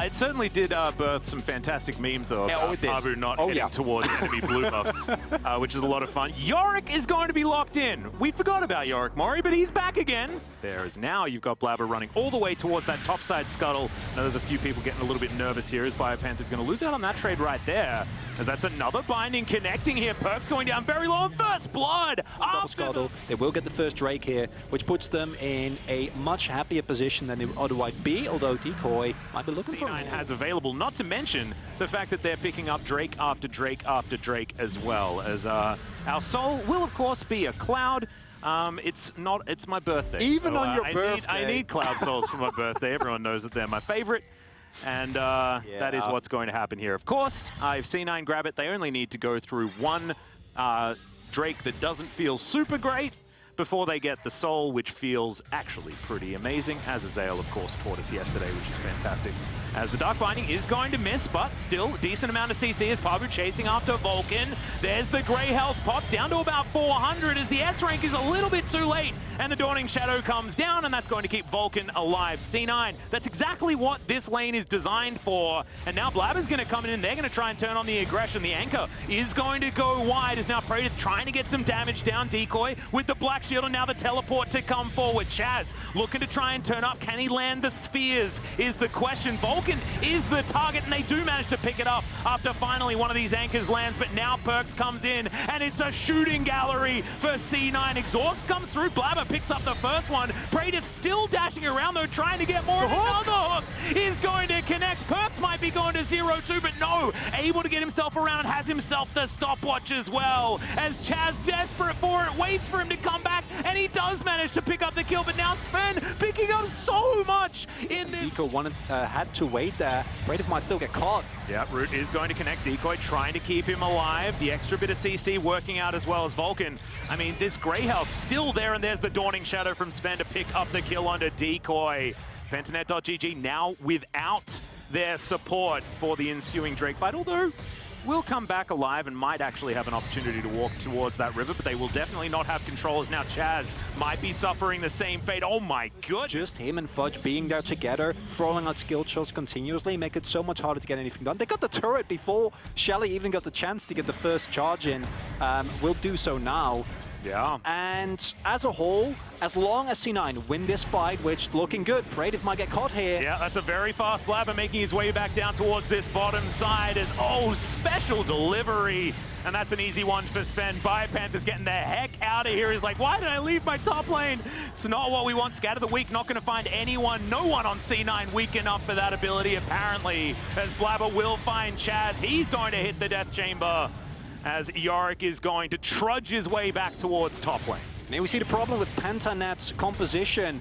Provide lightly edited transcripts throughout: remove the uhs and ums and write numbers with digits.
it certainly did birth some fantastic memes, though, about Pabu not heading towards enemy blue buffs, which is a lot of fun. Yorick is going to be locked in. We forgot about Yorick Mori, but he's back again. There is now, you've got Blabber running all the way towards that topside scuttle. Now there's a few people getting a little bit nervous here as BioPanther's going to lose out on that trade right there, as that's another binding connecting here. Perkz going down very low on first blood. Double scuttle. They will get the first Drake here, which puts them in a much happier position than they would otherwise be, although Decoy might be looking for C9 has available, not to mention the fact that they're picking up Drake after Drake after Drake as well, as our soul will of course be a Cloud. It's my birthday. Even on your birthday. I need Cloud Souls for my birthday. Everyone knows that they're my favorite. And that is what's going to happen here. Of course, if C9 grab it, they only need to go through one Drake that doesn't feel super great before they get the soul, which feels actually pretty amazing, as Azael, of course, taught us yesterday, which is fantastic. As the Dark Binding is going to miss, but still a decent amount of CC as Pabu chasing after Vulcan. There's the Grey Health pop down to about 400 as the S rank is a little bit too late, and the Dawning Shadow comes down, and that's going to keep Vulcan alive. C9, that's exactly what this lane is designed for, and now Blabber's going to come in, and they're going to try and turn on the aggression. The anchor is going to go wide as now Praetor's trying to get some damage down. Decoy with the Black Shield, and now the teleport to come forward. Chaz looking to try and turn up. Can he land the spears is the question. Vulcan is the target, and they do manage to pick it up after finally one of these anchors lands, but now Perkz comes in, and it's a shooting gallery for C9. Exhaust comes through. Blabber picks up the first one. Praetor's still dashing around, though, trying to get more. Another hook is going to connect. Perkz might be going to 0-2, but no, able to get himself around, has himself the stopwatch as well, as Chaz, desperate for it, waits for him to come back, and he does manage to pick up the kill, but now Sven picking up so much in this. Decoy had to wait there. Praetor might still get caught. Yeah, Root is going to connect. Decoy trying to keep him alive. The extra bit of CC working out as well as Vulcan. I mean, this Grey Health still there, and there's the Dawning Shadow from Sven to pick up the kill onto Decoy. Pentanet.gg now without their support for the ensuing Drake fight, although will come back alive and might actually have an opportunity to walk towards that river, but they will definitely not have control, as now Chaz might be suffering the same fate. Oh my goodness. Just him and Fudge being there together, throwing out skill shots continuously, make it so much harder to get anything done. They got the turret before Shelly even got the chance to get the first charge in. Will do so now. Yeah. And as a whole, as long as C9 win this fight, which is looking good, Praetor might get caught here. Yeah, that's a very fast Blabber making his way back down towards this bottom side as, special delivery. And that's an easy one for Sven. BioPanther's getting the heck out of here. He's like, why did I leave my top lane? It's not what we want. Scatter the weak, not going to find anyone. No one on C9 weak enough for that ability, apparently, as Blabber will find Chaz. He's going to hit the Death Chamber, as Yorick is going to trudge his way back towards top lane. Now we see the problem with Pentanet's composition.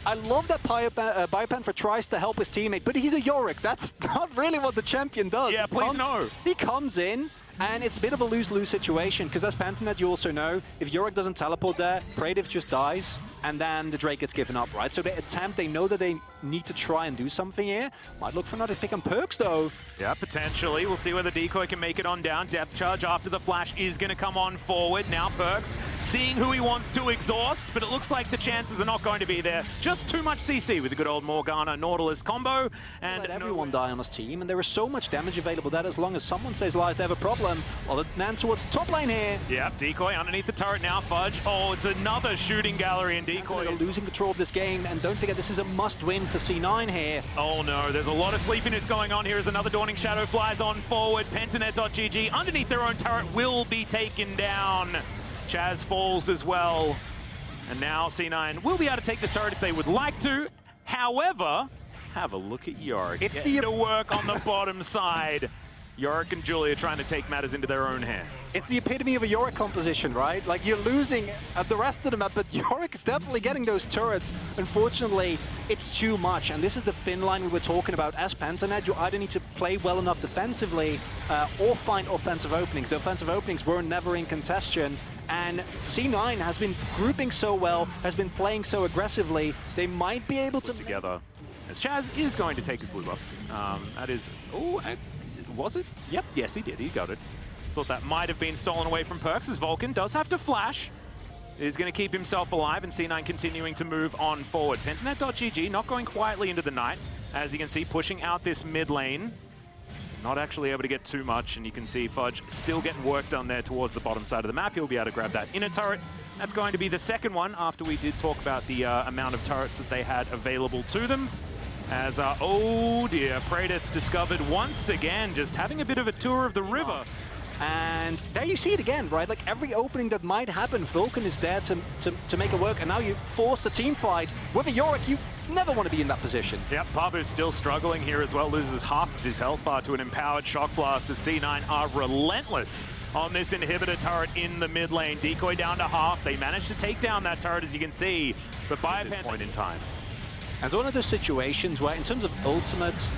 I love that BioPanther tries to help his teammate, but he's a Yorick. That's not really what the champion does. Yeah, please no. He comes in, and it's a bit of a lose-lose situation, because as Pentanet, you also know, if Yorick doesn't teleport there, Praetor just dies, and then the Drake gets given up, right? So they know that they need to try and do something here. Might look for another pick on Perkz, though. Yeah, potentially. We'll see whether Decoy can make it on down. Death Charge after the flash is going to come on forward. Now Perkz seeing who he wants to exhaust, but it looks like the chances are not going to be there. Just too much CC with the good old Morgana Nautilus combo. And let everyone die on his team, and there is so much damage available that as long as someone stays alive, they have a problem. Well, the man towards the top lane here. Yeah, Decoy underneath the turret now. Fudge. Oh, it's another shooting gallery, and Decoy are losing control of this game, and don't forget this is a must-win for C9 here. Oh no, there's a lot of sleepiness going on here as another Dawning Shadow flies on forward. Pentanet.gg underneath their own turret will be taken down. Chaz falls as well. And now C9 will be able to take this turret if they would like to. However, have a look at Yorick. It's getting to work on the bottom side. Yorick and Julia trying to take matters into their own hands. It's the epitome of a Yorick composition, right? Like, you're losing at the rest of the map, but Yorick is definitely getting those turrets. Unfortunately, it's too much, and this is the thin line we were talking about. As Pentanet, you either need to play well enough defensively or find offensive openings. The offensive openings were never in contention, and C9 has been grouping so well, has been playing so aggressively, they might be able to... Together. As Chaz is going to take his blue buff. That is... Oh, was it? Yep. Yes, he did. He got it. Thought that might have been stolen away from Perkz, as Vulcan does have to flash. He's going to keep himself alive, and C9 continuing to move on forward. Pentanet.gg not going quietly into the night. as you can see, pushing out this mid lane. Not actually able to get too much, and you can see Fudge still getting work done there towards the bottom side of the map. He'll be able to grab that inner turret. That's going to be the second one after we did talk about the amount of turrets that they had available to them. As, oh dear, Praedyth discovered once again, just having a bit of a tour of the river. And there you see it again, right? Like every opening that might happen, Vulcan is there to make it work. And now you force a team fight. With a Yorick, you never want to be in that position. Yep, Pabu's still struggling here as well. Loses half of his health bar to an empowered Shock Blast as C9 are relentless on this inhibitor turret in the mid lane. Decoy down to half. They managed to take down that turret, as you can see, but by this point in time. And it's one of those situations where, in terms of ultimates,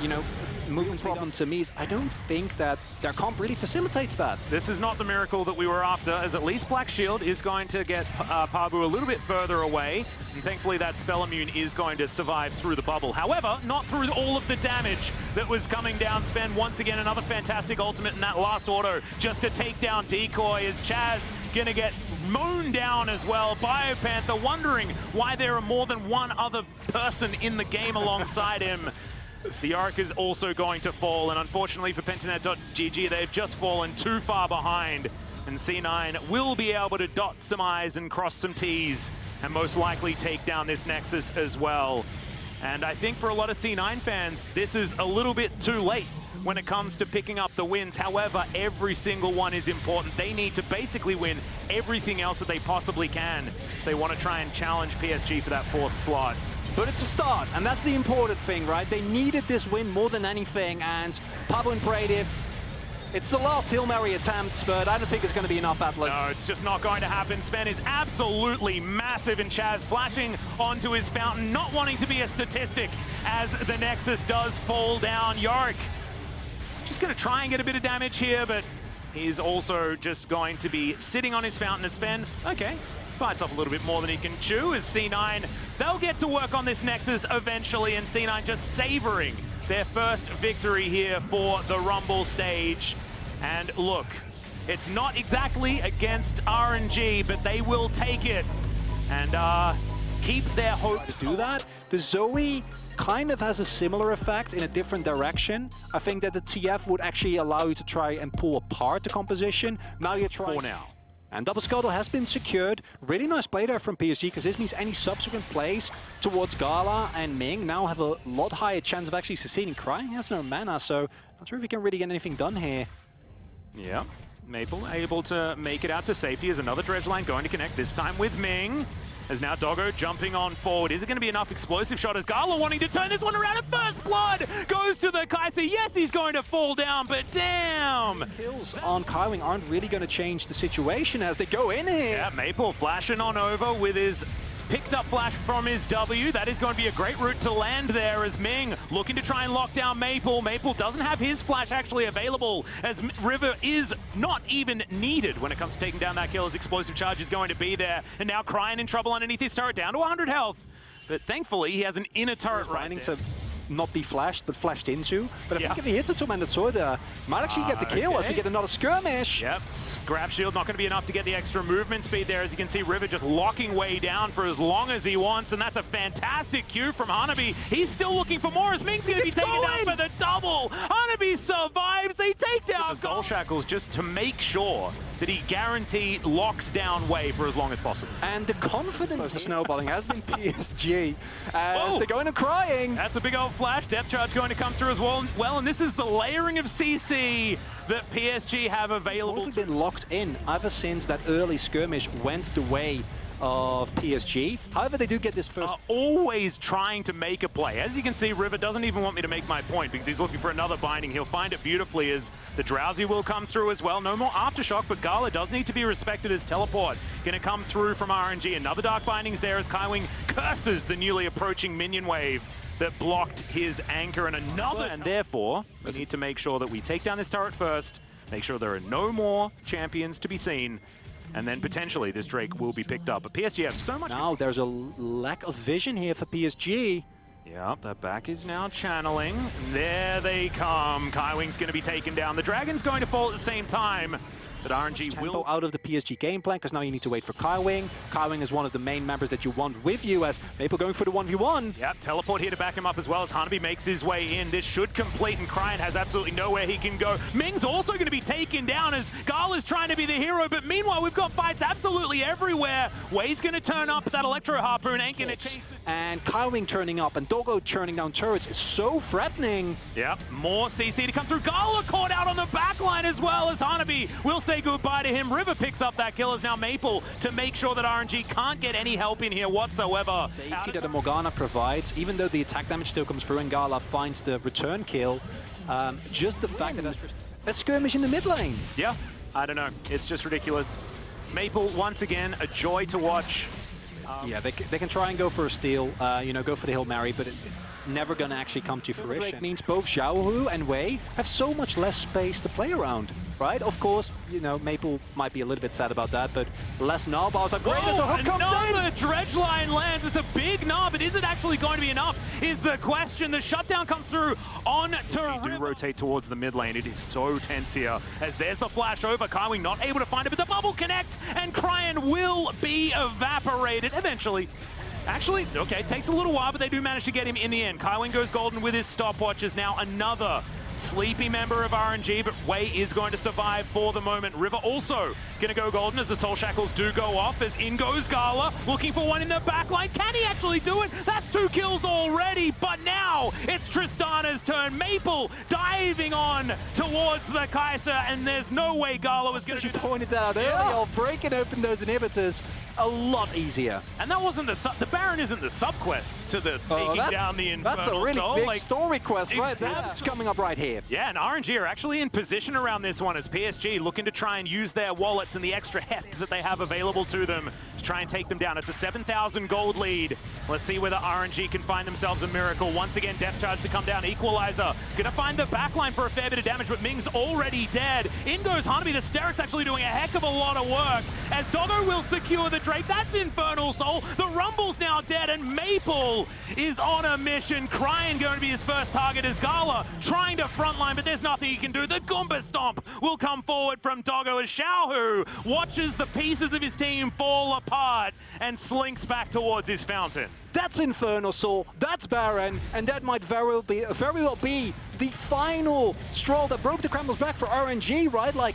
you know, movement problem to me is I don't think that their comp really facilitates that. This is not the miracle that we were after, as at least Black Shield is going to get Pabu a little bit further away, and thankfully that spell immune is going to survive through the bubble. However, not through all of the damage that was coming down. Sven, once again, another fantastic ultimate in that last auto just to take down Decoy. Is Chaz gonna get mown down as well? BioPanther wondering why there are more than one other person in the game alongside him. The Yorick is also going to fall, and unfortunately for Pentanet.gg, they've just fallen too far behind. And C9 will be able to dot some I's and cross some T's, and most likely take down this Nexus as well. And I think for a lot of C9 fans, this is a little bit too late when it comes to picking up the wins. However, every single one is important. They need to basically win everything else that they possibly can. They want to try and challenge PSG for that 4th slot. But it's a start, and that's the important thing, right? They needed this win more than anything, and Pabu and Praedyth, it's the last Hail Mary attempt, but I don't think it's going to be enough, Atlas. No, it's just not going to happen. Sven is absolutely massive, and Chaz flashing onto his fountain, not wanting to be a statistic as the Nexus does fall down. Yorick just going to try and get a bit of damage here, but he's also just going to be sitting on his fountain as Sven. Okay. Bites off a little bit more than he can chew as C9, they'll get to work on this Nexus eventually, and C9 just savoring their first victory here for the Rumble stage. And look, it's not exactly against RNG, but they will take it and keep their hopes. Do that. The Zoe kind of has a similar effect in a different direction. I think that the TF would actually allow you to try and pull apart the composition. Now you're trying. For now. And double scuttle has been secured. Really nice play there from PSG, because this means any subsequent plays towards Gala and Ming now have a lot higher chance of actually succeeding. Crying has no mana, so not sure if he can really get anything done here. Yeah, Maple able to make it out to safety as another dredge line going to connect, this time with Ming. As now Doggo jumping on forward. Is it going to be enough explosive shot as Gala wanting to turn this one around, and first blood goes to the Kaiser. Yes, he's going to fall down, but damn! Kills on Kaiwing aren't really going to change the situation as they go in here. Yeah, Maple flashing on over with his picked up flash from his W. That is going to be a great route to land there as Ming looking to try and lock down Maple. Maple doesn't have his flash actually available as River is not even needed when it comes to taking down that kill, as explosive charge is going to be there. And now Crying in trouble underneath his turret, down to 100 health. But thankfully he has an inner turret right there. To not be flashed, but flashed into. But I think if he hits a two-handed sword there, might actually get the kill as we get another skirmish. Yep, grab shield not going to be enough to get the extra movement speed there. As you can see, River just locking way down for as long as he wants, and that's a fantastic cue from Hanabi. He's still looking for more as Ming's going to be taken down for the double. Hanabi survives. They take down the Soul Shackles just to make sure that he guaranteed locks down Wei for as long as possible. And the confidence the snowballing has been PSG as they're going to Crying. That's a big old flash. Depth charge going to come through as well, and this is the layering of CC that PSG have available. It's been locked in ever since that early skirmish went the way of PSG. However, they do get this first. Always trying to make a play. As you can see, River doesn't even want me to make my point because he's looking for another binding. He'll find it beautifully as the Drowsy will come through as well. No more Aftershock, but Gala does need to be respected as teleport. Going to come through from RNG. Another Dark Bindings there as Kaiwing curses the newly approaching minion wave that blocked his anchor, and another. And therefore, we need to make sure that we take down this turret first, make sure there are no more champions to be seen, and then potentially this Drake will be picked up. But PSG have so much. Now there's a lack of vision here for PSG. Yeah, that back is now channeling. There they come. Kaiwing's going to be taken down. The Dragon's going to fall at the same time. But RNG will out of the PSG game plan, because now you need to wait for Kaiwing. Kaiwing is one of the main members that you want with you, as Maple going for the 1v1. Yep, teleport here to back him up as well as Hanabi makes his way in. This should complete, and Cryan has absolutely nowhere he can go. Ming's also going to be taken down as Gala's trying to be the hero, but meanwhile we've got fights absolutely everywhere. Way's going to turn up, that Electro Harpoon ain't going to change. And Kaiwing turning up and Doggo turning down turrets is so threatening. Yep, more CC to come through. Gala caught out on the backline as well as Hanabi will say goodbye to him. River picks up that kill as now Maple to make sure that RNG can't get any help in here whatsoever. Safety that the Morgana provides, even though the attack damage still comes through and Gala finds the return kill, just the fact that that's skirmish in the mid lane. Yeah, I don't know. It's just ridiculous. Maple, once again, a joy to watch. Yeah, they can try and go for a steal, you know, go for the Hail Mary, but never gonna actually come to fruition. It means both Xiaohu and Wei have so much less space to play around, right? Of course, you know, Maple might be a little bit sad about that, but less Narbars are great as the hook comes in. Another dredge line lands. It's a big knob, but is it actually going to be enough is the question. The shutdown comes through on to do rotate towards the mid lane. It is so tense here as there's the flash over. Kaiwing not able to find it, but the bubble connects and Cryan will be evaporated eventually. Actually, okay, takes a little while, but they do manage to get him in the end. Kaiwing goes golden with his stopwatch as now another sleepy member of RNG, but Wei is going to survive for the moment. River also going to go golden as the Soul Shackles do go off, as in goes Gala, looking for one in the backline. Can he actually do it? That's 2 kills already, but now it's Tristana's turn. Maple diving on towards the Kaiser, and there's no way Gala was going to do that. You pointed that out earlier, breaking open those inhibitors a lot easier. And that wasn't the Baron isn't the sub-quest to the taking down the Infernal That's a really Soul. big like, story quest right there. That's coming up right here. Yeah, and RNG are actually in position around this one as PSG looking to try and use their wallets and the extra heft that they have available to them to try and take them down. It's a 7,000 gold lead. Let's see whether RNG can find themselves a miracle. Once again, Death Charge to come down. Equalizer gonna find the backline for a fair bit of damage, but Ming's already dead. In goes Hanabi. The Steric's actually doing a heck of a lot of work as Doggo will secure the Drake. That's Infernal Soul. The Rumble's now dead, and Maple is on a mission. Cryan going to be his first target as Gala trying to frontline, but there's nothing he can do. The Goomba Stomp will come forward from Doggo as Xiaohu watches the pieces of his team fall apart and slinks back towards his fountain. That's Infernal Soul, that's Baron, and that might very well be the final straw that broke the camel's back for RNG, right? Like,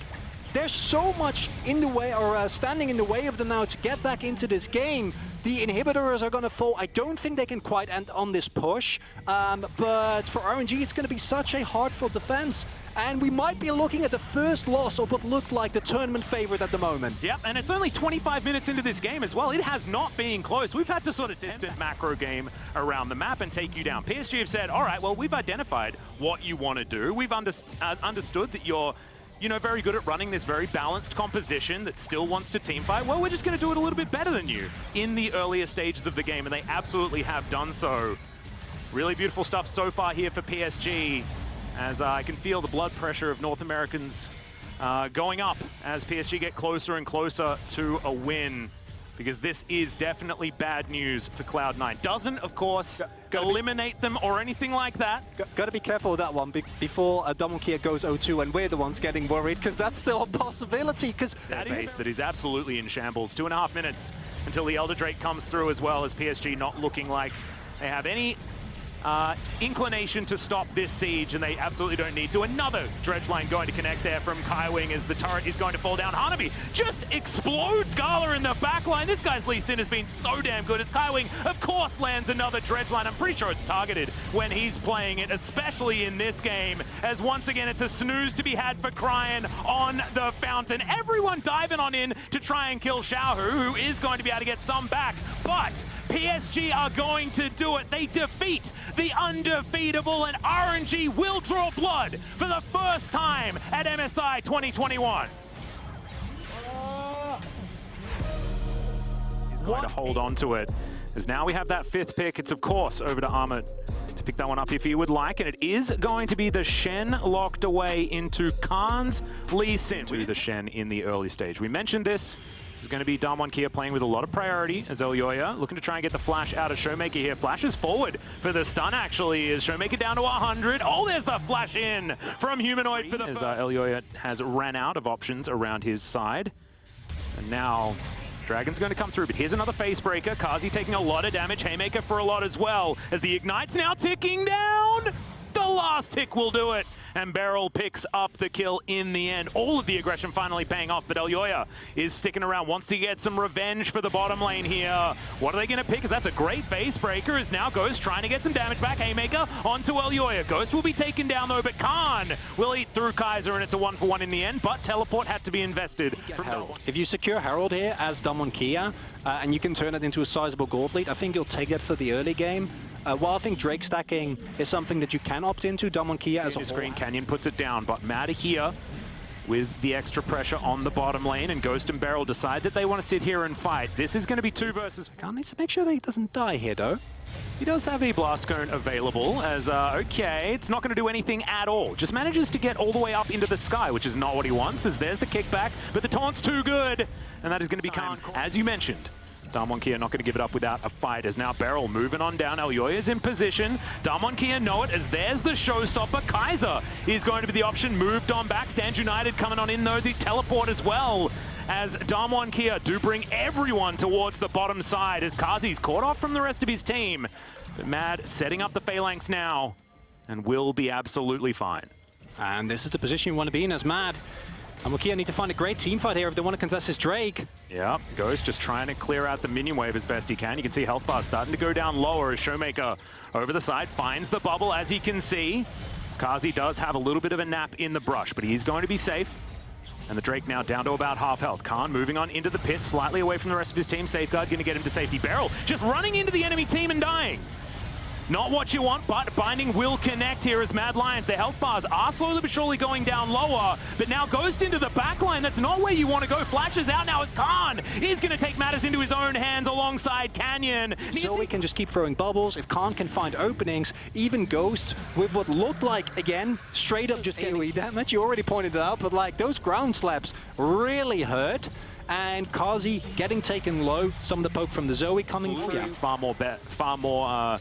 there's so much in the way, or standing in the way of them now to get back into this game. The inhibitors are going to fall. I don't think they can quite end on this push, but for RNG, it's going to be such a hard-fought defense. And we might be looking at the first loss of what looked like the tournament favorite at the moment. Yep, and it's only 25 minutes into this game as well. It has not been close. We've had to sort of consistent macro game around the map and take you down. PSG have said, all right, well, we've identified what you want to do. We've understood that you're very good at running this very balanced composition that still wants to teamfight. Well, we're just going to do it a little bit better than you in the earlier stages of the game, and they absolutely have done so. Really beautiful stuff so far here for PSG, as I can feel the blood pressure of North Americans going up as PSG get closer and closer to a win, because this is definitely bad news for Cloud9. Doesn't, of course, eliminate them or anything like that. Gotta be careful with that one before Don Juan goes 0-2 and we're the ones getting worried, because that's still a possibility. Because that base that is absolutely in shambles. 2.5 minutes until the Elder Drake comes through as well, as PSG not looking like they have any inclination to stop this siege, and they absolutely don't need to. Another dredge line going to connect there from Kaiwing as the turret is going to fall down. Hanabi just explodes Gala in the backline. This guy's Lee Sin has been so damn good as Kaiwing, of course, lands another dredge line. I'm pretty sure it's targeted when he's playing it, especially in this game, as once again it's a snooze to be had for Cryan on the fountain. Everyone diving on in to try and kill Xiaohu, who is going to be able to get some back, but PSG are going to do it. They defeat the undefeatable, and RNG will draw blood for the first time at MSI 2021. He's going to hold on to it, as now we have that 5th pick. It's, of course, over to Ahmed. to pick that one up if you would like. And it is going to be the Shen locked away into Khan's Lee Sin to the Shen in the early stage. We mentioned this. This is going to be Don Juan playing with a lot of priority as Elyoya looking to try and get the flash out of Showmaker here. Flashes forward for the stun, actually, is Showmaker down to 100. Oh, there's the flash in from Humanoid for the as Elyoya has ran out of options around his side. And now Dragon's going to come through, but here's another face breaker. Kazi taking a lot of damage, Haymaker for a lot as well, as the Ignite's now ticking down. The last tick will do it, and Beryl picks up the kill in the end. All of the aggression finally paying off, but Elyoya is sticking around, wants to get some revenge for the bottom lane here. What are they going to pick? Because that's a great face breaker, as now Ghost trying to get some damage back. Haymaker onto Elyoya. Ghost will be taken down though, but Khan will eat through Kaiser, and it's a 1-for-1 in the end, but teleport had to be invested. If you secure Herald here as Don Juan, and you can turn it into a sizable gold lead, I think you'll take that for the early game. While I think Drake stacking is something that you can opt into, Don Juan as a screen, Canyon puts it down, but Mad here with the extra pressure on the bottom lane, and Ghost and Beryl decide that they want to sit here and fight. This is going to be 2 versus... Khan needs to make sure that he doesn't die here, though. He does have a blast cone available as, okay, it's not going to do anything at all. Just manages to get all the way up into the sky, which is not what he wants, as there's the kickback, but the taunt's too good, and that is going to be Khan, as you mentioned. Don Juan not going to give it up without a fight, as now Beryl moving on down. Elyoya is in position. Don Juan know it, as there's the showstopper. Kaiser is going to be the option. Moved on back. Stand United coming on in, though. The teleport as well, as Don Juan do bring everyone towards the bottom side, as Kazi's caught off from the rest of his team. But Mad setting up the phalanx now, and will be absolutely fine. And this is the position you want to be in as Mad. And Wakia need to find a great team fight here if they want to contest this Drake. Yeah, Ghost just trying to clear out the minion wave as best he can. You can see health bar starting to go down lower as Showmaker over the side finds the bubble, as you can see. Kazi does have a little bit of a nap in the brush, but he's going to be safe. And the Drake now down to about half health. Khan moving on into the pit, slightly away from the rest of his team. Safeguard going to get him to safety. Beryl just running into the enemy team and dying. Not what you want, but Binding will connect here as Mad Lions. Their health bars are slowly but surely going down lower, but now Ghost into the backline. That's not where you want to go. Flashes out now as Khan is going to take matters into his own hands alongside Canyon. So we can just keep throwing bubbles. If Khan can find openings, even Ghost with what looked like, again, straight up just AoE damage. You already pointed it out, but like those ground slaps really hurt. And Kazi getting taken low. Some of the poke from the Zoe coming through. Yeah, far more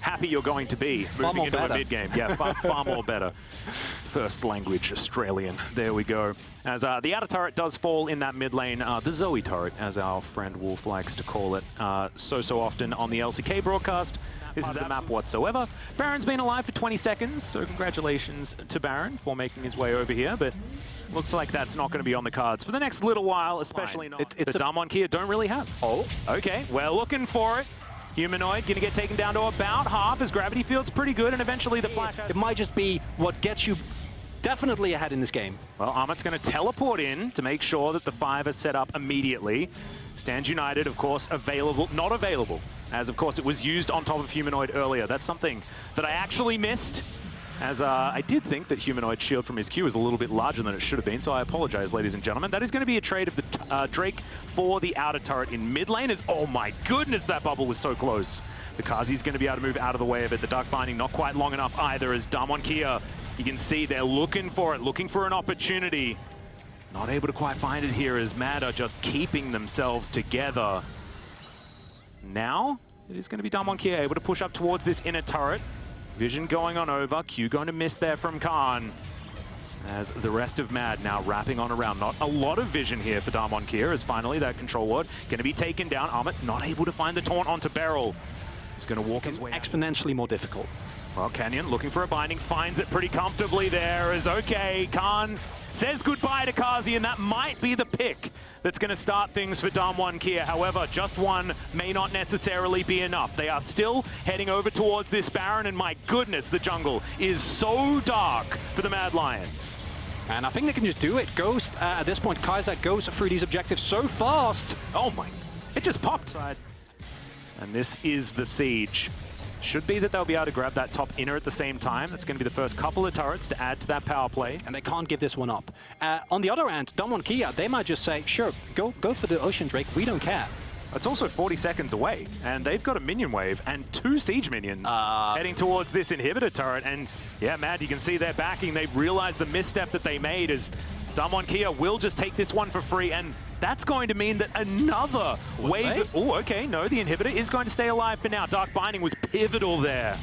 happy you're going to be moving into a mid-game. Yeah, far more better. First language Australian. There we go. As the outer turret does fall in that mid lane, the Zoe turret, as our friend Wolf likes to call it so often on the LCK broadcast. This is the map whatsoever. Baron's been alive for 20 seconds, so congratulations to Baron for making his way over here, but looks like that's not going to be on the cards for the next little while, especially not. The Don Juan don't really have. Oh, okay, we're looking for it. Humanoid going to get taken down to about half as gravity field's pretty good, and eventually the flash has... It might just be what gets you definitely ahead in this game. Well, Amit's going to teleport in to make sure that the 5 are set up immediately. Stand United, of course, available, not available, as of course it was used on top of Humanoid earlier. That's something that I actually missed, as I did think that Humanoid's shield from his Q was a little bit larger than it should have been, so I apologize, ladies and gentlemen. That is going to be a trade of the Drake for the outer turret in mid lane. Oh my goodness, that bubble was so close. Kazi's going to be able to move out of the way of it. The Dark Binding not quite long enough either, as Don Juan, you can see they're looking for it, looking for an opportunity. Not able to quite find it here, as Mad are just keeping themselves together. Now, it is going to be Don Juan able to push up towards this inner turret. Vision going on over, Q going to miss there from Khan. As the rest of Mad now wrapping on around. Not a lot of vision here for Don Juan, as finally that control ward going to be taken down. Amit not able to find the taunt onto Beryl. He's going to walk his way exponentially more difficult. Well, Canyon looking for a binding, finds it pretty comfortably there. Is okay, Khan says goodbye to Kazi, and that might be the pick that's going to start things for Don Juan. However, just one may not necessarily be enough. They are still heading over towards this Baron, and my goodness, the jungle is so dark for the Mad Lions. And I think they can just do it. Ghost, at this point, Kaiser goes through these objectives so fast. Oh my, it just popped. And this is the siege. Should be that they'll be able to grab that top inner at the same time. That's going to be the first couple of turrets to add to that power play. And they can't give this one up. On the other hand, Don Juan, they might just say, sure, go for the Ocean Drake, we don't care. it's also 40 seconds away, and they've got a minion wave and 2 siege minions heading towards this inhibitor turret. And yeah, Matt, you can see they're backing. They realized the misstep that they made is Don Juan will just take this one for free, and that's going to mean that another wave... Oh, okay, no, the inhibitor is going to stay alive for now. Dark Binding was pivotal there.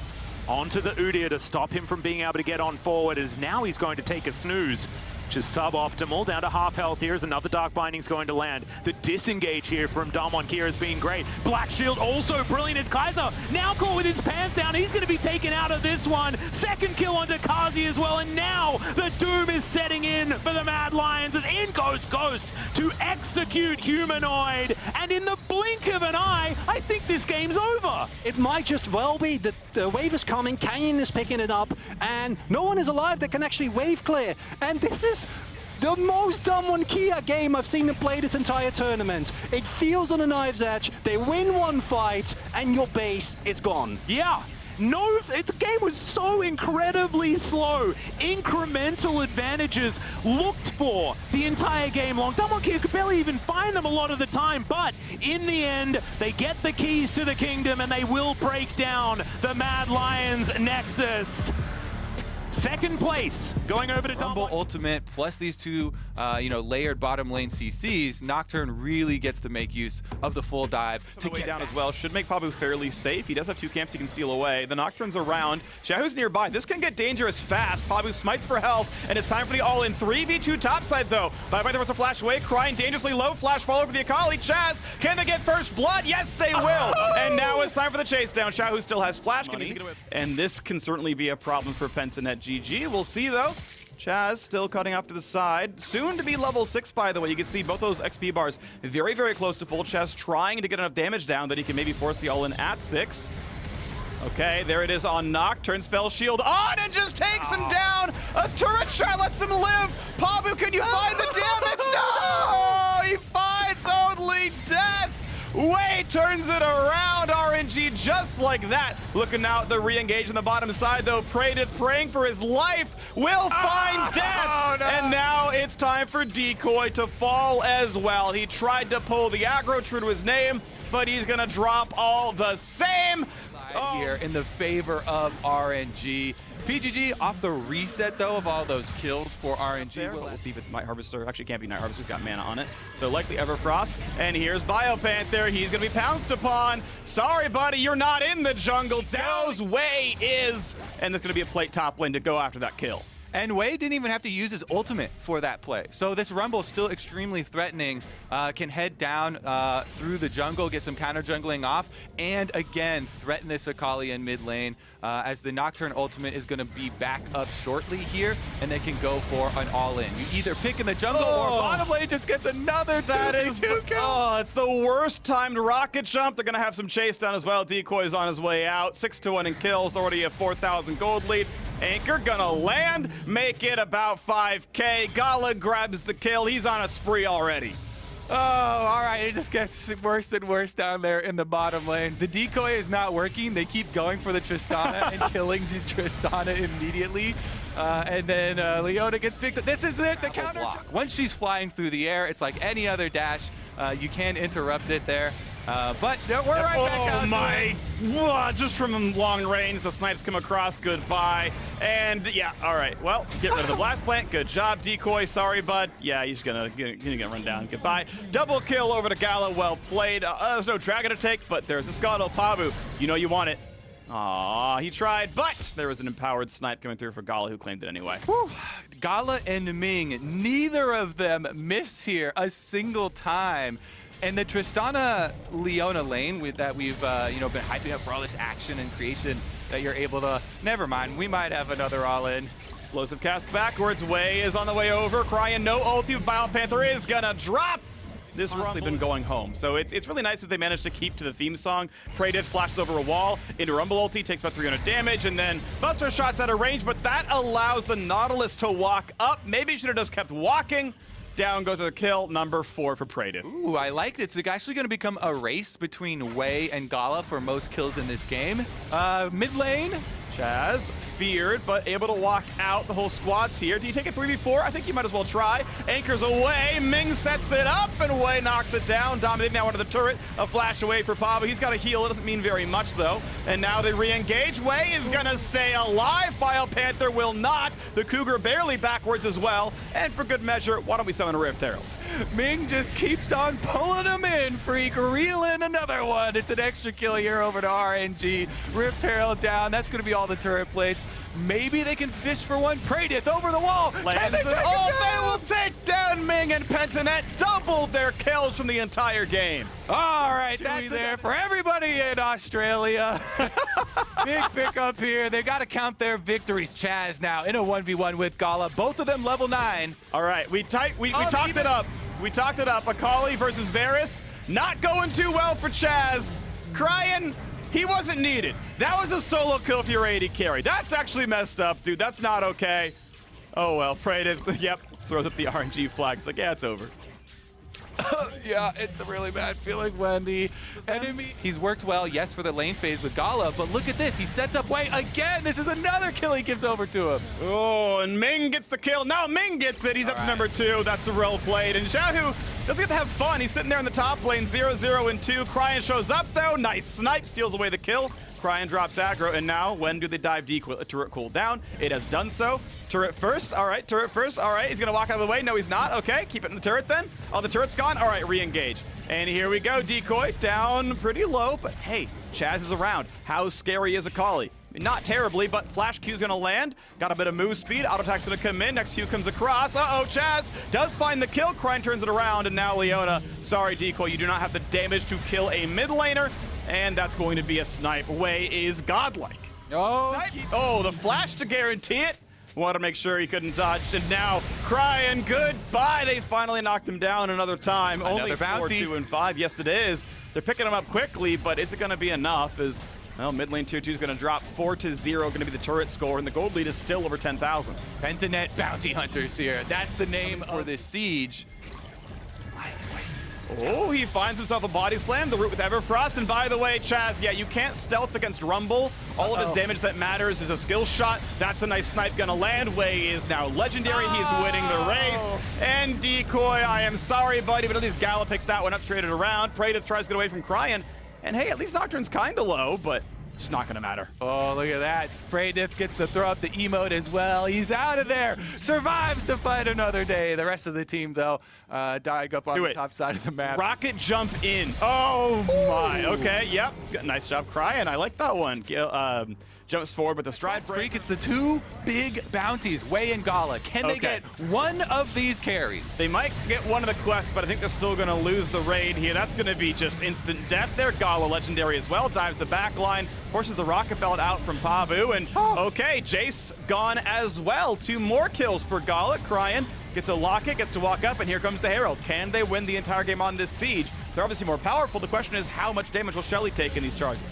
Onto the Udyr to stop him from being able to get on forward, as now he's going to take a snooze, which is suboptimal. Down to half health here as another Dark Binding's going to land. The disengage here from Don Juan has been great. Black Shield also brilliant as Kaiser now caught with his pants down. He's going to be taken out of this one. Second kill onto Kazi as well, and now the doom is setting in for the Mad Lions as in goes Ghost to execute Humanoid. And in the blink of an eye, I think this game's over. It might just well be that the wave is coming, Canyon is picking it up, and no one is alive that can actually wave clear. And this is the most Don Juan game I've seen them play this entire tournament. It feels on a knife's edge. They win one fight, and your base is gone. Yeah. No, the game was so incredibly slow. Incremental advantages looked for the entire game long. Don Juan could barely even find them a lot of the time, but in the end, they get the keys to the kingdom and they will break down the Mad Lions Nexus. Second place, going over to Don Juan. Ultimate plus these two, layered bottom lane CCs. Nocturne really gets to make use of the full dive to get down as well. Should make Pabu fairly safe. He does have 2 camps he can steal away. The Nocturne's around. Xiaohu's nearby. This can get dangerous fast. Pabu smites for health, and it's time for the all-in 3v2 topside though. Bye wants to flash away, crying dangerously low. Flash follow for the Akali. Chaz, can they get first blood? Yes, they will. And now it's time for the chase down. Xiaohu still has flash. And this can certainly be a problem for Pensanet GG. We'll see though. Chaz still cutting off to the side. Soon to be level 6, by the way. You can see both those XP bars very, very close to full. Chaz trying to get enough damage down that he can maybe force the all-in at 6. Okay, there it is on Nocturne. Spell shield on and just takes him down. A turret shot lets him live. Pabu, can you find the damage? No! He finds only death. Wei turns it around. RNG just like that. Looking out the re-engage on the bottom side though. Praedith praying for his life. Will find death. Oh, no. And now it's time for Decoy to fall as well. He tried to pull the aggro true to his name, but he's gonna drop all the same. Here in the favor of RNG. PGG off the reset, though, of all those kills for RNG. We'll see if it's Night Harvester. Actually, it can't be Night Harvester. He's got mana on it. So likely Everfrost. And here's Biopanther. He's going to be pounced upon. Sorry, buddy. You're not in the jungle. Dao's Wei is. And there's going to be a plate top lane to go after that kill. And Wei didn't even have to use his ultimate for that play. So this Rumble still extremely threatening. Can head down through the jungle, get some counter jungling off, and again threaten this Akali in mid lane as the Nocturne ultimate is going to be back up shortly here, and they can go for an all-in. You either pick in the jungle or bottom lane just gets another 2v2 kill. Oh, it's the worst timed rocket jump. They're going to have some chase down as well. Decoy's on his way out. 6-1 in kills, already a 4,000 gold lead. Anchor gonna land, make it about 5K. Gala grabs the kill. He's on a spree already. Oh, all right. It just gets worse and worse down there in the bottom lane. The decoy is not working. They keep going for the Tristana and killing the Tristana immediately. And then Leona gets picked up. This is it, the counter block. Once she's flying through the air, it's like any other dash. You can interrupt it there. But we're right back out. Oh my! Whoa, just from long range, the snipes come across. Goodbye. And yeah, all right. Well, get rid of the blast plant. Good job, Decoy. Sorry, bud. Yeah, he's gonna run down. Goodbye. Double kill over to Gala. Well played. There's no dragon to take, but there's a Scuttle. Pabu. You know you want it. Aw, he tried, but there was an empowered snipe coming through for Gala, who claimed it anyway. Whew. Gala and Ming, neither of them miss here a single time. And the Tristana Leona lane that we've been hyping up for all this action and creation that you're able to. Never mind, we might have another all-in. Explosive cast backwards. Wei is on the way over. Crying no ulti. Biopanther is gonna drop. This honestly been going home. So it's really nice that they managed to keep to the theme song. Praedith flashes over a wall into Rumble ulti, takes about 300 damage, and then Buster shots out of range, but that allows the Nautilus to walk up. Maybe he should have just kept walking. Down goes to the kill, number 4 for Praedith. Ooh, I like it. It's actually going to become a race between Wei and Gala for most kills in this game. Mid lane, Chaz, feared, but able to walk out. The whole squad's here. Do you take a 3v4? I think you might as well try. Anchors away. Ming sets it up, and Wei knocks it down. Dominating now under the turret. A flash away for Pabu. He's got a heal. It doesn't mean very much, though. And now they re-engage. Wei is going to stay alive. Bile Panther will not. The Cougar barely backwards as well. And for good measure, why don't we summon a Rift Herald? Ming just keeps on pulling them in. Freak reel in another one. It's an extra kill here over to RNG. Rift Herald down. That's going to be all the turret plates. Maybe they can fish for one. Praedith over the wall. Lands it. Oh, they will take down Ming and Pentanet. Doubled their kills from the entire game. All right, that's there for everybody in Australia. Big pickup here. They've got to count their victories. Chaz now in a 1v1 with Gala. Both of them level 9. All right, we talked it up. We talked it up. Akali versus Varus. Not going too well for Chaz. Crying. He wasn't needed. That was a solo kill for your AD carry. That's actually messed up, dude. That's not okay. Oh, well. Praedith, yep, throws up the RNG flag. It's like, yeah, it's over. Yeah, it's a really bad feeling when the enemy... He's worked well, yes, for the lane phase with Gala, but look at this. He sets up Wei again. This is another kill he gives over to him. Oh, and Ming gets the kill. Now Ming gets it. He's up to number 2. That's a well played. And Xiaohu doesn't get to have fun. He's sitting there in the top lane, 0-0 and 2. Cryan shows up, though. Nice snipe. Steals away the kill. Cryan drops aggro, and now when do they dive D turret cool down? It has done so. Turret first. All right, turret first. All right, he's going to walk out of the way. No, he's not. Okay, keep it in the turret then. Oh, the turret's gone. All right, re-engage. And here we go. Decoy down pretty low, but hey, Chaz is around. How scary is Akali? Not terribly, but Flash Q's going to land. Got a bit of move speed. Auto attack's going to come in. Next Q comes across. Uh-oh, Chaz does find the kill. Cryan turns it around, and now Leona. Sorry, Decoy, you do not have the damage to kill a mid laner. And that's going to be a snipe. Wei is godlike. Oh, the flash to guarantee it. Want to make sure he couldn't dodge. And now, Cryan, goodbye. They finally knocked him down another time. Only 4, 2, and 5. Yes, it is. They're picking him up quickly, but is it going to be enough? Well, mid lane tier 2 is going to drop 4-0, going to be the turret score, and the gold lead is still over 10,000. Pentanet Bounty Hunters here. That's the name for this siege. Oh, he finds himself a body slam, the root with Everfrost. And by the way, Chaz, yeah, you can't stealth against Rumble. All of his damage that matters is a skill shot. That's a nice snipe gonna land. Wei is now legendary. He's winning the race. And Decoy, I am sorry, buddy, but at least Gala picks that one up, traded around. Praedith tries to get away from Cryan. And hey, at least Nocturne's kinda low, but it's not gonna matter. Oh, look at that. Praedith gets to throw up the emote as well. He's out of there. Survives to fight another day. The rest of the team, though, dying up on the top side of the map. Rocket jump in. Oh, my. Okay, yep. Nice job, Cryan. I like that one. Jumps forward with the stride break. It's the 2 big bounties, Wei and Gala. Can they get one of these carries? They might get one of the quests, but I think they're still going to lose the raid here. That's going to be just instant death there. Gala legendary as well. Dives the back line, forces the rocket belt out from Pabu. And okay, Jace gone as well. 2 more kills for Gala. Cryan gets a locket, gets to walk up, and here comes the Herald. Can they win the entire game on this siege? They're obviously more powerful. The question is, how much damage will Shelly take in these charges?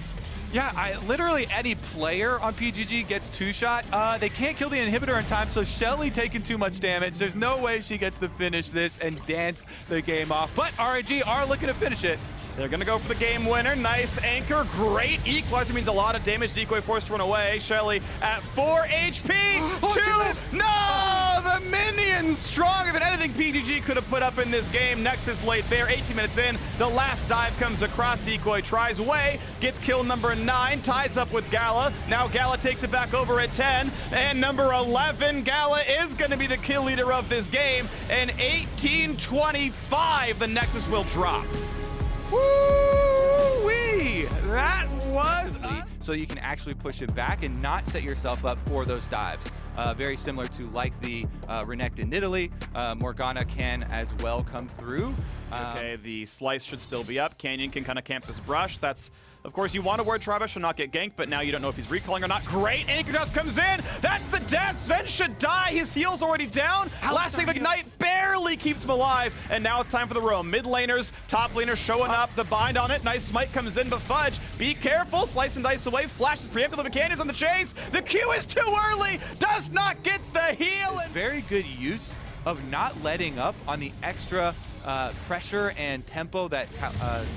Yeah, literally any player on PGG gets 2-shot. They can't kill the inhibitor in time, so Shelly taking too much damage. There's no way she gets to finish this and dance the game off. But RNG are looking to finish it. They're going to go for the game winner. Nice anchor. Great equalizer. Means a lot of damage. Decoy forced to run away. Shelly at 4 HP. No! The minions stronger than anything PGG could have put up in this game. Nexus late there. 18 minutes in. The last dive comes across. Decoy tries away. Gets kill number 9. Ties up with Gala. Now Gala takes it back over at 10. And number 11. Gala is going to be the kill leader of this game. And 18-25. The Nexus will drop. Woo-wee! That was... So you can actually push it back and not set yourself up for those dives. Very similar to like the Renekton in Italy. Morgana can as well come through. Okay, the slice should still be up. Canyon can kind of camp this brush. That's, of course, you want to ward Travis should not get ganked, but now you don't know if he's recalling or not. Great, Anchor Dust comes in. That's the death. Sven should die. His heal's already down. Last thing of Ignite barely keeps him alive. And now it's time for the roam. Mid laners, top laners showing up. The bind on it. Nice smite comes in, but Fudge, be careful. Slice and dice away. Flash is preemptive. The Canyon's on the chase. The Q is too early. Does not get the heal. Very good use of not letting up on the extra pressure and tempo that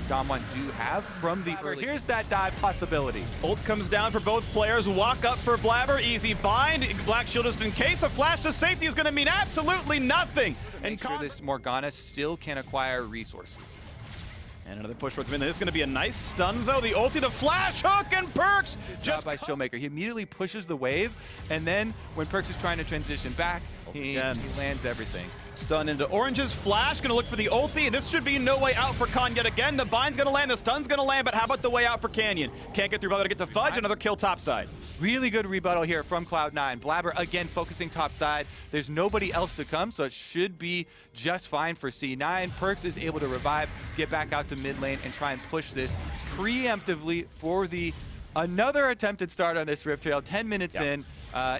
Don Juan do have from the early. Here's that dive possibility. Ult comes down for both players. Walk up for Blabber. Easy bind. Black Shield just in case. A flash to safety is going to mean absolutely nothing. And Make sure this Morgana still can acquire resources. And another push towards mid. This is going to be a nice stun, though. The ulti, the flash hook, and Perks just by Showmaker. He immediately pushes the wave, and then when Perks is trying to transition back, he lands everything. Stun into oranges. Flash going to look for the ulti. This should be no way out for Khan yet again. The bind's going to land, the stun's going to land, but how about the way out for Canyon? Can't get through Blabber to get to Fudge. Another kill topside. Really good rebuttal here from Cloud9. Blabber again focusing topside. There's nobody else to come, so it should be just fine for C9. Perks is able to revive, get back out to mid lane, and try and push this preemptively for the another attempted start on this Rift Trail. 10 minutes in.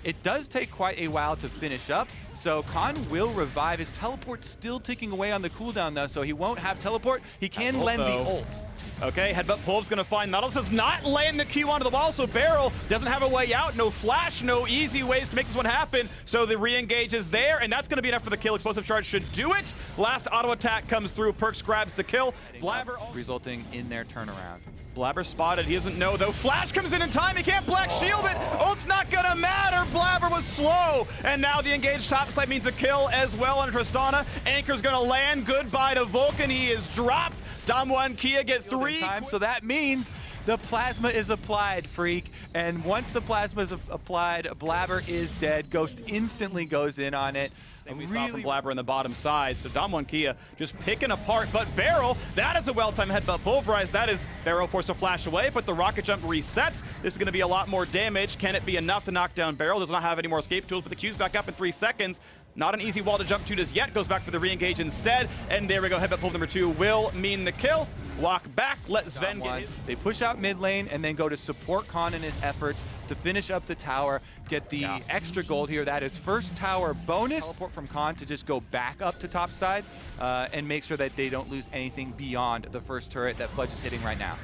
It does take quite a while to finish up, so Khan will revive. His teleport still ticking away on the cooldown, though, so he won't have teleport. He can lend the ult. Okay, headbutt Pulve's going to find Nautilus does not land the Q onto the wall, so Barrel doesn't have a way out. No flash, no easy ways to make this one happen, so the re-engage is there, and that's going to be enough for the kill. Explosive Charge should do it. Last auto attack comes through. Perks grabs the kill. Blabber resulting in their turnaround. Blabber spotted. He doesn't know, though. Flash comes in time. He can't Black Shield it. Ult's not going to matter. Blabber was slow. And now the engaged topside means a kill as well on Tristana. Anchor's going to land. Goodbye to Vulcan. He is dropped. Don Juan Kia get 3. So that means the plasma is applied, Freak. And once the plasma is applied, Blabber is dead. Ghost instantly goes in on it. And we saw from Blabber in the bottom side, so Don Juan Kia just picking apart, but Barrel, that is a well-timed headbutt pulverize. That is Barrel forced to flash away, but the rocket jump resets. This is going to be a lot more damage. Can it be enough to knock down Barrel? Does not have any more escape tools, but the Q's back up in 3 seconds. Not an easy wall to jump to just yet. Goes back for the re-engage instead, and there we go. Headbutt pull number 2 will mean the kill. Walk back, let Sven get it. They push out mid lane and then go to support Khan in his efforts to finish up the tower, get the extra gold here. That is first tower bonus. Teleport from Khan to just go back up to top side and make sure that they don't lose anything beyond the first turret that Fudge is hitting right now.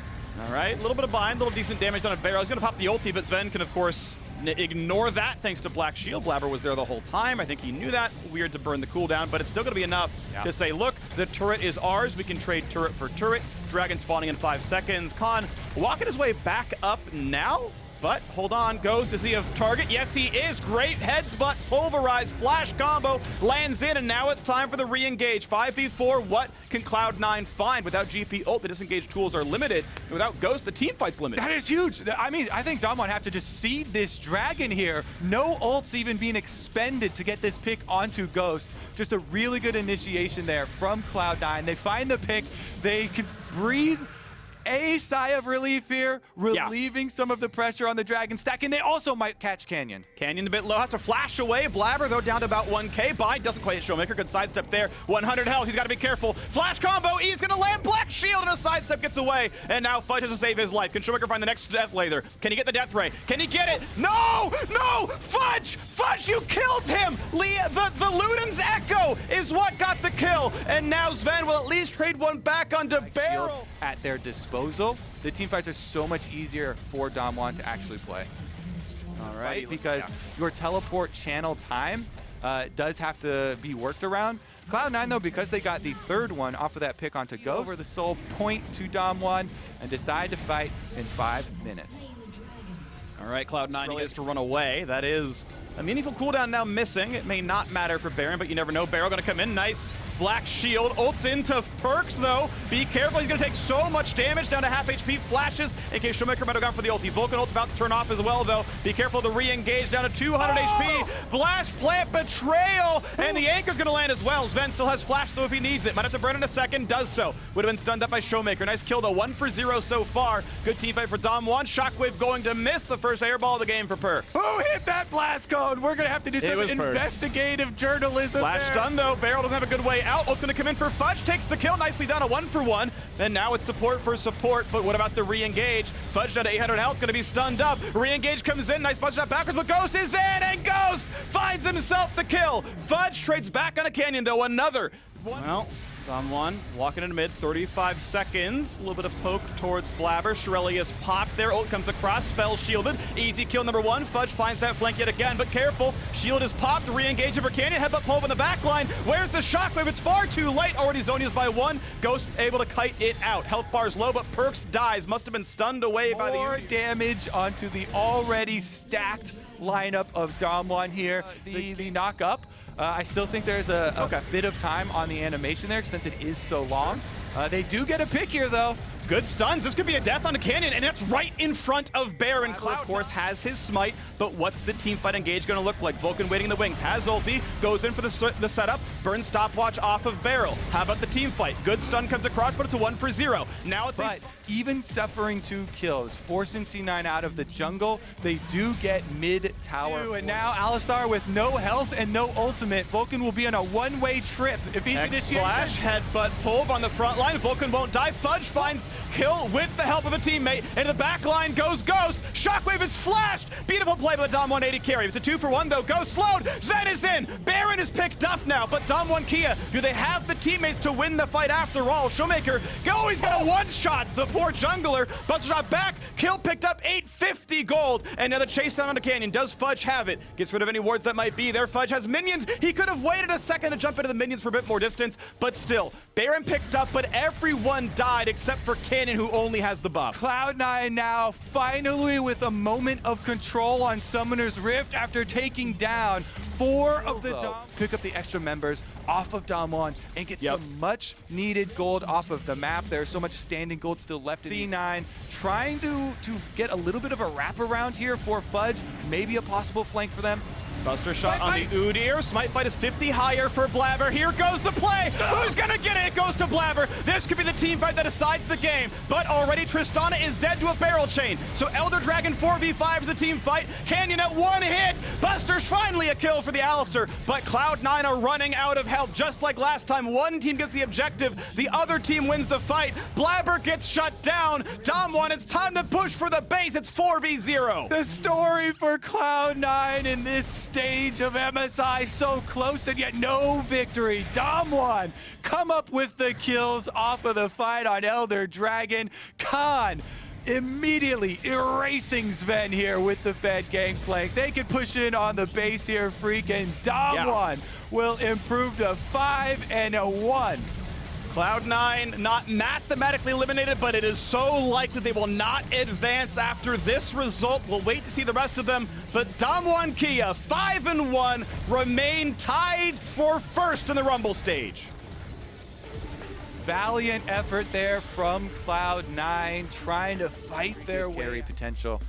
All right, a little bit of bind, a little decent damage on a Barrel. He's going to pop the ulti, but Sven can, of course, ignore that thanks to Black Shield. Blabber was there the whole time. I think he knew that. Weird to burn the cooldown, but it's still going to be enough to say, look, the turret is ours. We can trade turret for turret. Dragon spawning in 5 seconds. Khan walking his way back up now. But hold on, Ghost, is he a target? Yes, he is. Great headbutt, pulverized, flash combo, lands in, and now it's time for the re-engage. 5v4, what can Cloud9 find? Without GP ult, the disengage tools are limited. And without Ghost, the team fight's limited. That is huge. I mean, I think Don Juan have to just seed this dragon here. No ults even being expended to get this pick onto Ghost. Just a really good initiation there from Cloud9. They find the pick. They can breathe a sigh of relief here, relieving some of the pressure on the Dragon stack, and they also might catch Canyon. Canyon a bit low, has to flash away. Blabber, though, down to about 1k. Bind doesn't quite hit Showmaker. Good sidestep there. 100 health. He's got to be careful. Flash combo. He's going to land Black Shield, and a sidestep gets away. And now Fudge has to save his life. Can Showmaker find the next Death Lather? Can he get the Death Ray? Can he get it? No! No! Fudge! Fudge, you killed him! The Luden's Echo is what got the kill. And now Sven will at least trade one back onto Barrel. At their disposal, the team fights are so much easier for Don Juan to actually play. All right, because your teleport channel time does have to be worked around. Cloud9, though, because they got the third one off of that pick onto Ghost, over the soul point to Don Juan and decide to fight in 5 minutes. All right, Cloud9 he has to run away. That is a meaningful cooldown now missing. It may not matter for Baron, but you never know. Barrel going to come in. Nice Black Shield. Ults into Perks, though. Be careful. He's going to take so much damage, down to half HP. Flashes in case Showmaker might have gone for the ulti. Vulcan ult about to turn off as well, though. Be careful to re-engage, down to 200 HP. Blast Plant Betrayal, and the Anchor's going to land as well. Sven still has Flash, though, if he needs it. Might have to burn in a second. Does so. Would have been stunned up by Showmaker. Nice kill, though. 1 for 0 so far. Good team fight for Don Juan. Shockwave going to miss the first airball of the game for Perks. Who hit that blast cone? We're going to have to do some investigative journalism. Flash stun, though. Barrel doesn't have a good way out. Ult's going to come in for Fudge. Takes the kill. Nicely done. A 1 for 1. And now it's support for support. But what about the re-engage? Fudge down to 800 health. Going to be stunned up. Re-engage comes in. Nice buzz shot backwards. But Ghost is in. And Ghost finds himself the kill. Fudge trades back on a Canyon, though. Another. Well, Don Juan walking into mid, 35 seconds. A little bit of poke towards Blabber. Shirelli is popped there. Ult comes across, spell shielded. Easy kill number one. Fudge finds that flank yet again, but careful. Shield is popped, re-engaging for Canyon. Headbutt Pulve in the back line. Where's the shockwave? It's far too late. Already Zonia's by one. Ghost able to kite it out. Health bar's low, but Perks dies. Must have been stunned away by the more damage onto the already stacked lineup of Don Juan here. The knock up. I still think there's a bit of time on the animation there since it is so long. They do get a pick here, though. Good stuns. This could be a death on the Canyon, and that's right in front of Baron. Cloud, of course, has his smite, but what's the teamfight engage going to look like? Vulcan waiting in the wings, has ulti, goes in for the setup, burns stopwatch off of Barrel. How about the teamfight? Good stun comes across, but it's a 1 for 0. Now it's even suffering 2 kills, forcing C9 out of the jungle, they do get mid-tower. And now Alistar with no health and no ultimate. Vulcan will be on a one-way trip. If he's X-Flash, headbutt Pulve on the front line. Vulcan won't die. Fudge finds kill with the help of a teammate. Into the back line goes Ghost. Shockwave is flashed. Beautiful play by the Don Juan 80 carry. It's a 2 for 1 though. Ghost slowed. Zen is in. Baron is picked up now, but Don Juan Kia, do they have the teammates to win the fight after all? Showmaker, he's got a one-shot. The poor jungler. Buster shot back. Kill picked up 850 gold. And now the chase down on the Canyon. Does Fudge have it? Gets rid of any wards that might be there. Fudge has minions. He could have waited a second to jump into the minions for a bit more distance, but still, Baron picked up, but everyone died except for Canyon, who only has the buff. Cloud9 now finally with a moment of control on Summoner's Rift after taking down 4 of the Dom. Pick up the extra members off of Don Juan and get some much needed gold off of the map. There's so much standing gold still left in C9. Trying to get a little bit of a wraparound here for Fudge. Maybe a possible flank for them. Buster shot on the Udyr. Smite fight is 50 higher for Blabber. Here goes the play. Who's gonna get it? It goes to Blabber. This could be the team fight that decides the game. But already Tristana is dead to a barrel chain. So Elder Dragon 4v5 is the team fight. Canyon at 1 hit. Buster's finally a kill for the Alistar. But Cloud9 are running out of health. Just like last time, one team gets the objective. The other team wins the fight. Blabber gets shut down. Don Juan, it's time to push for the base. It's 4v0. The story for Cloud9 in this stage of MSI, so close and yet no victory. Don Juan come up with the kills off of the fight on Elder Dragon. Khan immediately erasing Sven here with the Fed gangplank. They can push in on the base here, freaking Don Juan will improve to 5-1. Cloud9 not mathematically eliminated, but it is so likely they will not advance after this result. We'll wait to see the rest of them, but Don Juan Kia, 5-1, remain tied for first in the Rumble stage. Valiant effort there from Cloud9, trying to fight their carry potential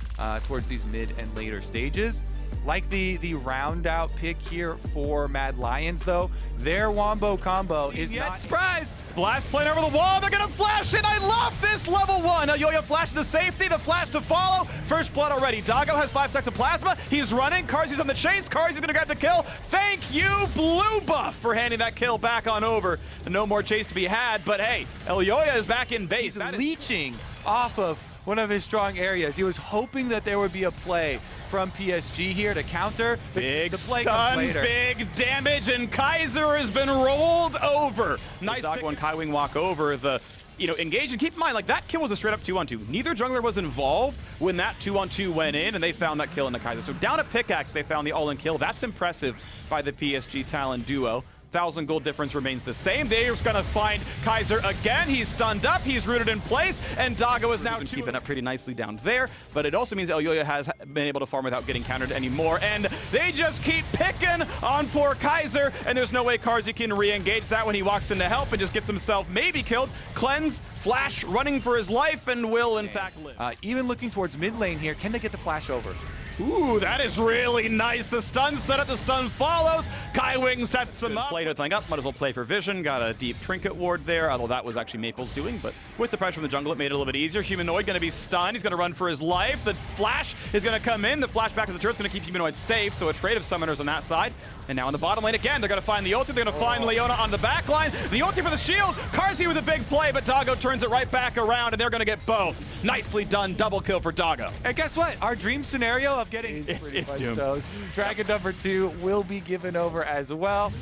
towards these mid and later stages. Like the round out pick here for Mad Lions, though, their Wombo combo is not surprise. Blast plane over the wall. They're going to flash in. I love this level 1. Yoyo flash to safety. The flash to follow. First blood already. Doggo has 5 stacks of plasma. He's running. Karzi's on the chase. Karzi's going to grab the kill. Thank you, Blue Buff, for handing that kill back on over. No more chase to be had, but hey, Elyoya is back in base. He's leeching off of one of his strong areas. He was hoping that there would be a play from PSG here to counter. Big stun, big damage, and Kaiser has been rolled over. Nice Doggo and Kaiwing walk over the engage, and keep in mind, like, that kill was a straight up 2-on-2. Neither jungler was involved when that 2-on-2 went in, and they found that kill in the Kaiser. So down at Pickaxe, they found the all-in kill. That's impressive by the PSG Talon duo. 1,000 gold difference remains the same. They're going to find Kaiser again. He's stunned up. He's rooted in place. And Doggo is now keeping up pretty nicely down there. But it also means Elyoya has been able to farm without getting countered anymore. And they just keep picking on poor Kaiser. And there's no way Karzi can re-engage that when he walks in to help and just gets himself maybe killed. Cleanse, Flash running for his life and will in fact live. Even looking towards mid lane here, can they get the flash over? Ooh, that is really nice. The stun set up, the stun follows. Kaiwing sets him up. Play to thing up, might as well play for vision. Got a deep trinket ward there, although that was actually Maple's doing, but with the pressure from the jungle, it made it a little bit easier. Humanoid gonna be stunned. He's gonna run for his life. The flash is gonna come in. The flash back to the turret's gonna keep Humanoid safe, so a trade of summoners on that side. And now in the bottom lane again, they're gonna find the ulti. They're gonna find Leona on the back line. The ulti for the shield. Karzi with a big play, but Doggo turns it right back around, and they're gonna get both. Nicely done, double kill for Doggo. And guess what? Our dream scenario of getting it's doomed. Dragon number 2 will be given over as well.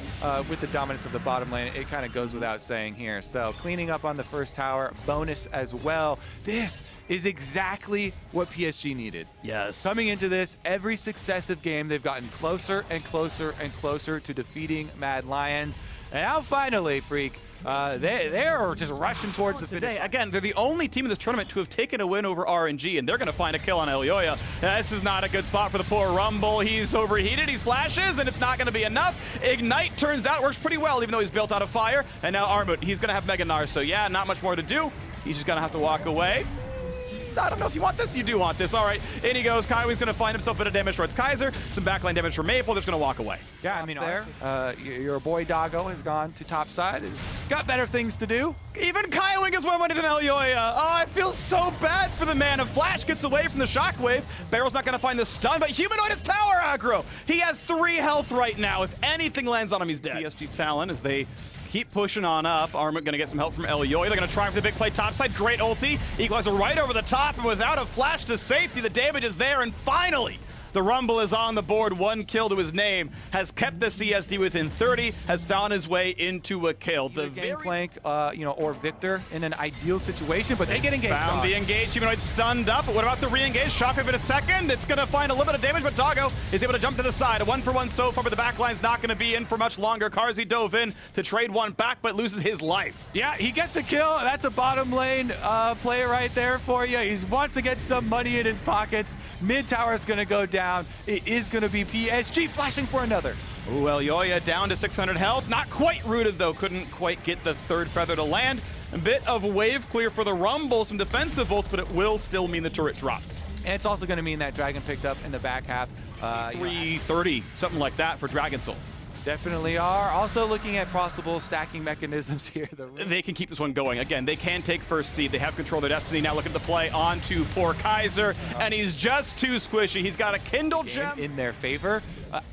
With the dominance of the bottom lane, it kind of goes without saying here. So cleaning up on the first tower, bonus as well. This is exactly what PSG needed. Yes. Coming into this, every successive game, they've gotten closer and closer and closer to defeating Mad Lions. And now finally, Freak, they're just rushing towards the finish. Again, they're the only team in this tournament to have taken a win over RNG, and they're going to find a kill on Elyoya. This is not a good spot for the poor Rumble. He's overheated, he flashes, and it's not going to be enough. Ignite turns out works pretty well, even though he's built out of fire. And now Armut, he's going to have Mega Gnar, so yeah, not much more to do. He's just going to have to walk away. I don't know if you want this. You do want this. All right, in he goes. Kaiwing's going to find himself a bit of damage towards Kaiser. Some backline damage from Maple. They're just going to walk away. Yeah, I mean, your boy Doggo has gone to top side. He's got better things to do. Even Kaiwing is more money than Elyoya. Oh, I feel so bad for the man. If Flash gets away from the shockwave, Barrel's not going to find the stun, but Humanoid is tower aggro. He has 3 health right now. If anything lands on him, he's dead. PSG Talon as they keep pushing on up. Armut going to get some help from Elyoya. They're going to try for the big play topside. Great ulti. Equalizer right over the top, and without a flash to safety, the damage is there, and finally, the Rumble is on the board. 1 kill to his name. Has kept the CSD within 30. Has found his way into a kill. The Gangplank, or Victor in an ideal situation, but they get engaged. Found the engaged. Humanoid stunned up. But what about the re-engage? Shockwave in a second. It's going to find a little bit of damage, but Doggo is able to jump to the side. A 1-for-1 so far, but the backline's not going to be in for much longer. Carzzy dove in to trade one back, but loses his life. Yeah, he gets a kill. That's a bottom lane play right there for you. He wants to get some money in his pockets. Mid tower is going to go down. It is going to be PSG flashing for another. Ooh, Elyoya down to 600 health. Not quite rooted, though. Couldn't quite get the 3rd feather to land. A bit of wave clear for the Rumble. Some defensive bolts, but it will still mean the turret drops. And it's also going to mean that Dragon picked up in the back half. 330, something like that for Dragon Soul. Definitely are. Also looking at possible stacking mechanisms here. They can keep this one going. Again, they can take first seed. They have control of their destiny. Now look at the play onto poor Kaiser, and he's just too squishy. He's got a Kindle Gem in their favor,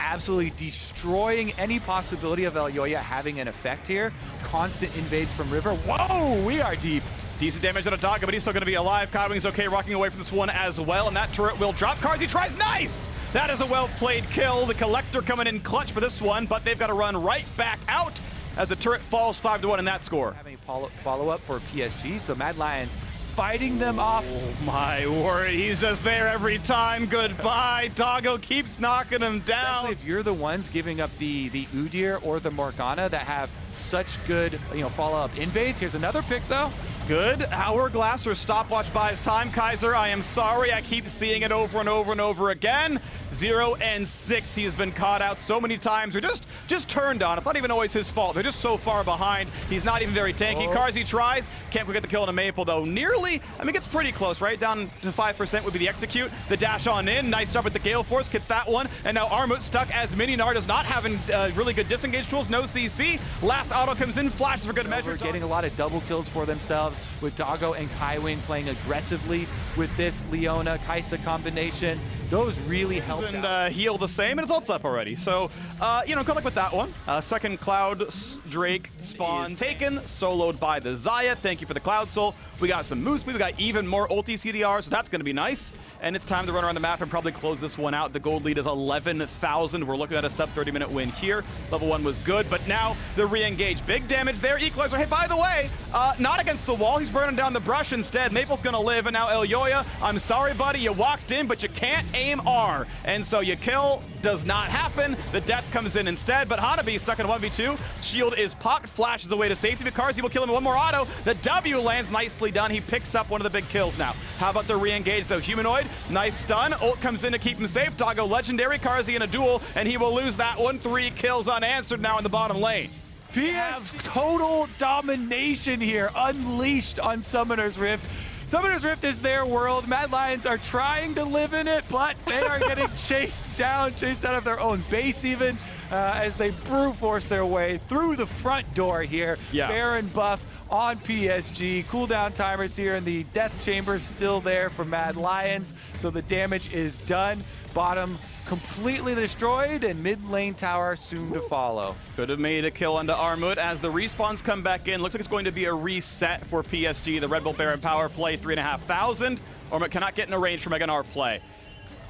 absolutely destroying any possibility of Elyoya having an effect here. Constant invades from River. Whoa, we are deep. Decent damage on a Doggo, but he's still going to be alive. Kaiwing's okay, rocking away from this one as well, and that turret will drop. Carzzy tries, nice! That is a well-played kill. The Collector coming in clutch for this one, but they've got to run right back out as the turret falls 5-1 in that score. Having a follow-up for PSG, so Mad Lions fighting them off. Oh my word, he's just there every time. Goodbye. Doggo keeps knocking him down. Especially if you're the ones giving up the Udyr or the Morgana that have such good, follow-up invades. Here's another pick, though. Good hourglass or stopwatch buys time. Kaiser, I am sorry. I keep seeing it over and over and over again. 0 and 6. He has been caught out so many times. Or just turned on. It's not even always his fault. They're just so far behind. He's not even very tanky. Carzzy tries. Can't quite get the kill on a Maple, though. Nearly, gets pretty close, right? Down to 5% would be the execute. The dash on in. Nice start with the Gale Force. Gets that one. And now Armut stuck as Mininar does not having really good disengage tools. No CC. Last auto comes in. Flashes for good measure. Getting a lot of double kills for themselves with Doggo and Kaiwing playing aggressively with this Leona Kaisa combination. Those really help. And heal the same, and his ult's up already. So, good luck with that one. Second Cloud Drake spawn taken, soloed by the Xayah. Thank you for the Cloud Soul. We got some Moose. We've got even more ulti CDR, so that's going to be nice. And it's time to run around the map and probably close this one out. The gold lead is 11,000. We're looking at a sub 30-minute win here. Level 1 was good, but now the re-engage. Big damage there. Equalizer. Hey, by the way, not against the wall. He's burning down the brush instead. Maple's going to live, and now Elyoya, I'm sorry, buddy. You walked in, but you can't aim R. And so you kill. Does not happen. The death comes in instead, but Hanabi stuck in a 1v2. Shield is popped, flashes away to safety, but Carzzy will kill him in one more auto. The W lands, nicely done. He picks up one of the big kills now. How about the re-engage though? Humanoid, nice stun. Ult comes in to keep him safe. Doggo legendary, Carzzy in a duel, and he will lose that one. 3 kills unanswered now in the bottom lane. PS total domination here, unleashed on Summoner's Rift. Summoner's Rift is their world. Mad Lions are trying to live in it, but they are getting chased out of their own base even, as they brute force their way through the front door here. Yeah. Baron buff on PSG. Cooldown timers here, and the death chamber still there for Mad Lions, so the damage is done. Bottom completely destroyed, and mid lane tower soon to follow. Could have made a kill onto Armut as the respawns come back in. Looks like it's going to be a reset for PSG. The Red Bull Baron power play 3,500. Armut cannot get in a range for Mega Gnar play.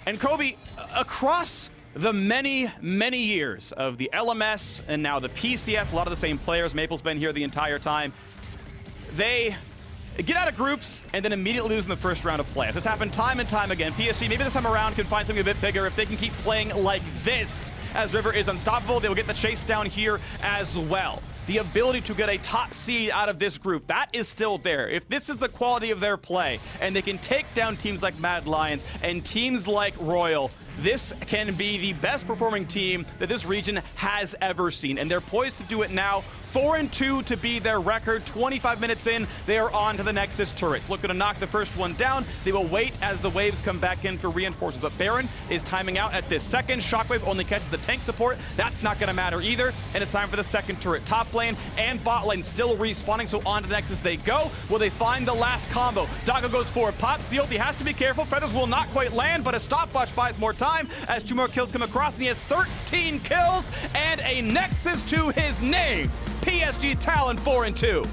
And Kobe, across the many, many years of the LMS and now the PCS, a lot of the same players, Maple's been here the entire time, they get out of groups and then immediately lose in the first round of play. This happened time and time again. PSG, maybe this time around, can find something a bit bigger. If they can keep playing like this, as River is unstoppable, they will get the chase down here as well. The ability to get a top seed out of this group, that is still there. If this is the quality of their play, and they can take down teams like Mad Lions and teams like Royal, this can be the best performing team that this region has ever seen. And they're poised to do it now. 4-2 to be their record. 25 minutes in, they are on to the Nexus turrets. Looking to knock the first one down. They will wait as the waves come back in for reinforcements. But Baron is timing out at this second. Shockwave only catches the tank support. That's not going to matter either. And it's time for the second turret. Top lane and bot lane still respawning, so on to the Nexus they go. Will they find the last combo? Dago goes forward, pops the ult. He has to be careful. Feathers will not quite land, but a stopwatch buys more time as 2 more kills come across, and he has 13 kills and a Nexus to his name. PSG Talon 4-2.